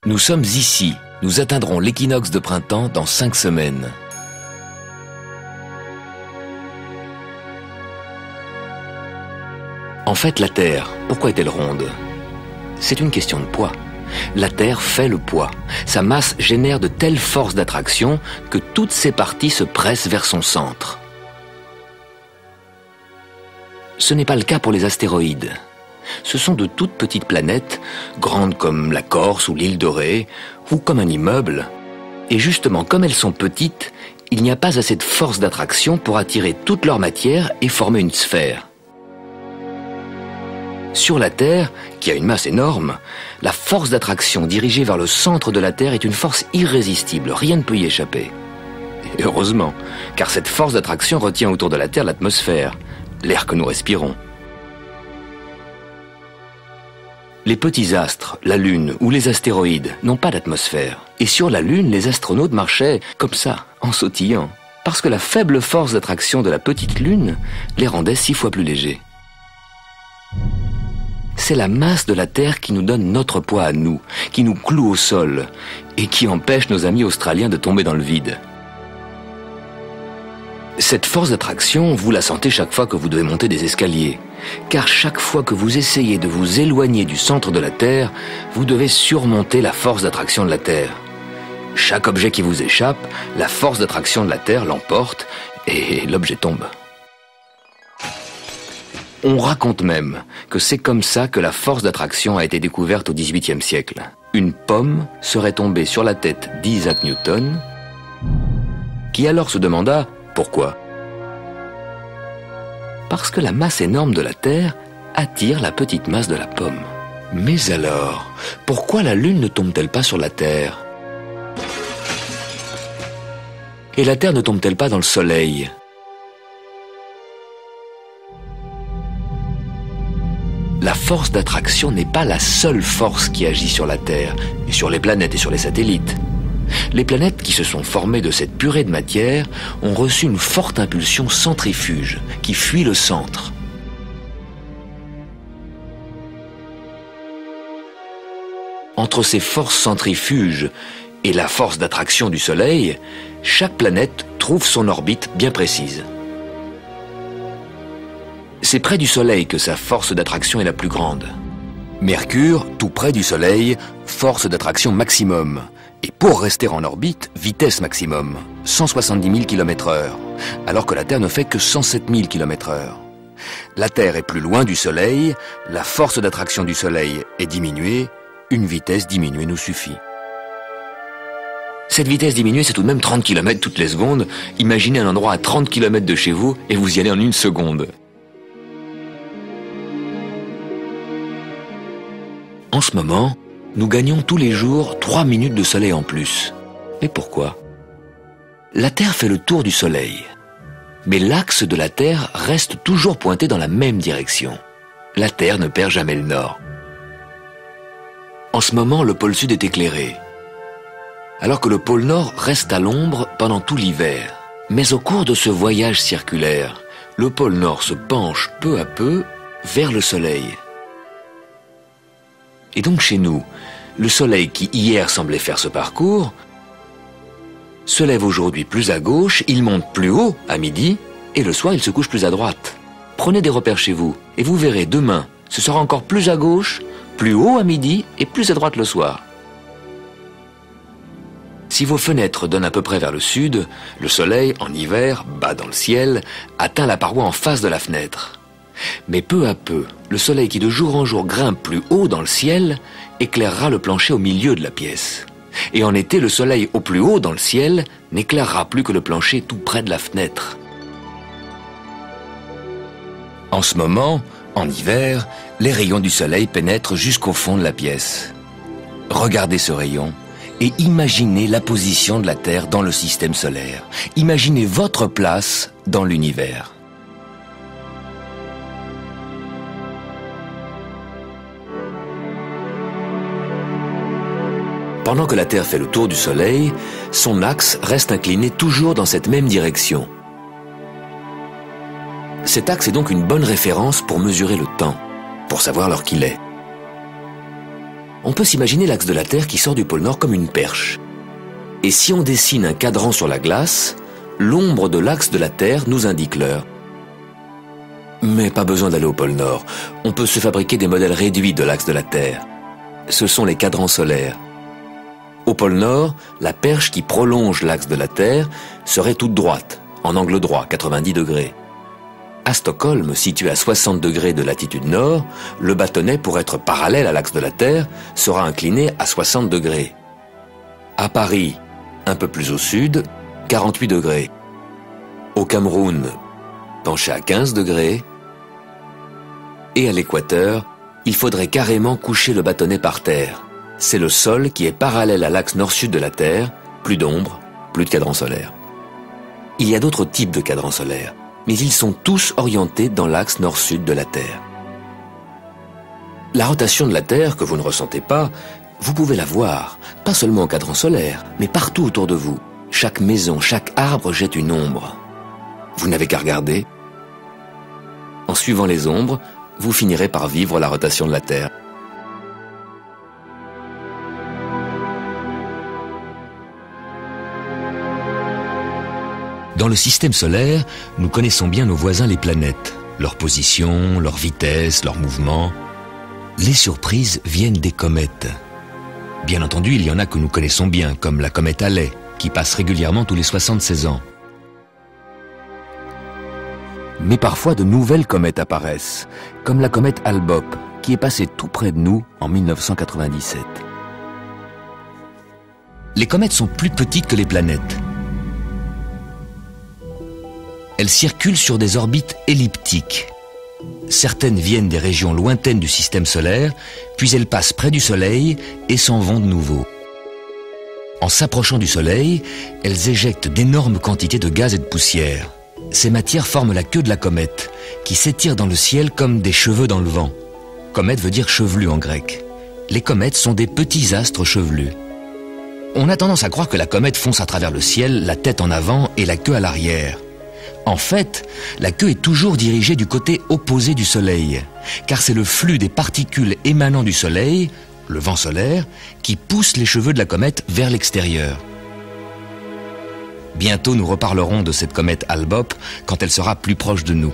Nous sommes ici. Nous atteindrons l'équinoxe de printemps dans 5 semaines. En fait, la Terre, pourquoi est-elle ronde? C'est une question de poids. La Terre fait le poids. Sa masse génère de telles forces d'attraction que toutes ses parties se pressent vers son centre. Ce n'est pas le cas pour les astéroïdes. Ce sont de toutes petites planètes, grandes comme la Corse ou l'île de Ré, ou comme un immeuble. Et justement, comme elles sont petites, il n'y a pas assez de force d'attraction pour attirer toute leur matière et former une sphère. Sur la Terre, qui a une masse énorme, la force d'attraction dirigée vers le centre de la Terre est une force irrésistible, rien ne peut y échapper. Et heureusement, car cette force d'attraction retient autour de la Terre l'atmosphère, l'air que nous respirons. Les petits astres, la Lune ou les astéroïdes n'ont pas d'atmosphère. Et sur la Lune, les astronautes marchaient comme ça, en sautillant, parce que la faible force d'attraction de la petite Lune les rendait 6 fois plus légers. C'est la masse de la Terre qui nous donne notre poids à nous, qui nous cloue au sol et qui empêche nos amis australiens de tomber dans le vide. Cette force d'attraction, vous la sentez chaque fois que vous devez monter des escaliers. Car chaque fois que vous essayez de vous éloigner du centre de la Terre, vous devez surmonter la force d'attraction de la Terre. Chaque objet qui vous échappe, la force d'attraction de la Terre l'emporte et l'objet tombe. On raconte même que c'est comme ça que la force d'attraction a été découverte au XVIIIe siècle. Une pomme serait tombée sur la tête d'Isaac Newton, qui alors se demanda pourquoi. Parce que la masse énorme de la Terre attire la petite masse de la pomme. Mais alors, pourquoi la Lune ne tombe-t-elle pas sur la Terre? Et la Terre ne tombe-t-elle pas dans le Soleil? La force d'attraction n'est pas la seule force qui agit sur la Terre, et sur les planètes et sur les satellites. Les planètes qui se sont formées de cette purée de matière ont reçu une forte impulsion centrifuge qui fuit le centre. Entre ces forces centrifuges et la force d'attraction du Soleil, chaque planète trouve son orbite bien précise. C'est près du Soleil que sa force d'attraction est la plus grande. Mercure, tout près du Soleil, force d'attraction maximum. Et pour rester en orbite, vitesse maximum, 170 000 km/h, alors que la Terre ne fait que 107 000 km/h. La Terre est plus loin du Soleil, la force d'attraction du Soleil est diminuée, une vitesse diminuée nous suffit. Cette vitesse diminuée, c'est tout de même 30 km toutes les secondes. Imaginez un endroit à 30 km de chez vous et vous y allez en 1 seconde. En ce moment, nous gagnons tous les jours 3 minutes de soleil en plus. Mais pourquoi? La Terre fait le tour du Soleil. Mais l'axe de la Terre reste toujours pointé dans la même direction. La Terre ne perd jamais le nord. En ce moment, le pôle sud est éclairé, alors que le pôle nord reste à l'ombre pendant tout l'hiver. Mais au cours de ce voyage circulaire, le pôle nord se penche peu à peu vers le Soleil. Et donc chez nous, le Soleil qui hier semblait faire ce parcours se lève aujourd'hui plus à gauche, il monte plus haut à midi et le soir il se couche plus à droite. Prenez des repères chez vous et vous verrez demain, ce sera encore plus à gauche, plus haut à midi et plus à droite le soir. Si vos fenêtres donnent à peu près vers le sud, le Soleil, en hiver, bas dans le ciel, atteint la paroi en face de la fenêtre. Mais peu à peu, le Soleil qui de jour en jour grimpe plus haut dans le ciel éclairera le plancher au milieu de la pièce. Et en été, le Soleil au plus haut dans le ciel n'éclairera plus que le plancher tout près de la fenêtre. En ce moment, en hiver, les rayons du Soleil pénètrent jusqu'au fond de la pièce. Regardez ce rayon et imaginez la position de la Terre dans le système solaire. Imaginez votre place dans l'univers. Pendant que la Terre fait le tour du Soleil, son axe reste incliné toujours dans cette même direction. Cet axe est donc une bonne référence pour mesurer le temps, pour savoir l'heure qu'il est. On peut s'imaginer l'axe de la Terre qui sort du pôle Nord comme une perche. Et si on dessine un cadran sur la glace, l'ombre de l'axe de la Terre nous indique l'heure. Mais pas besoin d'aller au pôle Nord. On peut se fabriquer des modèles réduits de l'axe de la Terre. Ce sont les cadrans solaires. Au pôle Nord, la perche qui prolonge l'axe de la Terre serait toute droite, en angle droit, 90 degrés. À Stockholm, situé à 60 degrés de latitude nord, le bâtonnet, pour être parallèle à l'axe de la Terre, sera incliné à 60 degrés. À Paris, un peu plus au sud, 48 degrés. Au Cameroun, penché à 15 degrés. Et à l'équateur, il faudrait carrément coucher le bâtonnet par terre. C'est le sol qui est parallèle à l'axe nord-sud de la Terre, plus d'ombre, plus de cadran solaire. Il y a d'autres types de cadrans solaires, mais ils sont tous orientés dans l'axe nord-sud de la Terre. La rotation de la Terre, que vous ne ressentez pas, vous pouvez la voir, pas seulement au cadran solaire, mais partout autour de vous. Chaque maison, chaque arbre jette une ombre. Vous n'avez qu'à regarder. En suivant les ombres, vous finirez par vivre la rotation de la Terre. Dans le système solaire, nous connaissons bien nos voisins les planètes, leur position, leur vitesse, leur mouvement. Les surprises viennent des comètes. Bien entendu, il y en a que nous connaissons bien, comme la comète Halley, qui passe régulièrement tous les 76 ans. Mais parfois de nouvelles comètes apparaissent, comme la comète Hale-Bopp, qui est passée tout près de nous en 1997. Les comètes sont plus petites que les planètes. Elles circulent sur des orbites elliptiques. Certaines viennent des régions lointaines du système solaire, puis elles passent près du Soleil et s'en vont de nouveau. En s'approchant du Soleil, elles éjectent d'énormes quantités de gaz et de poussière. Ces matières forment la queue de la comète, qui s'étire dans le ciel comme des cheveux dans le vent. Comète veut dire chevelu en grec. Les comètes sont des petits astres chevelus. On a tendance à croire que la comète fonce à travers le ciel, la tête en avant et la queue à l'arrière. En fait, la queue est toujours dirigée du côté opposé du Soleil, car c'est le flux des particules émanant du Soleil, le vent solaire, qui pousse les cheveux de la comète vers l'extérieur. Bientôt nous reparlerons de cette comète Hale-Bopp quand elle sera plus proche de nous.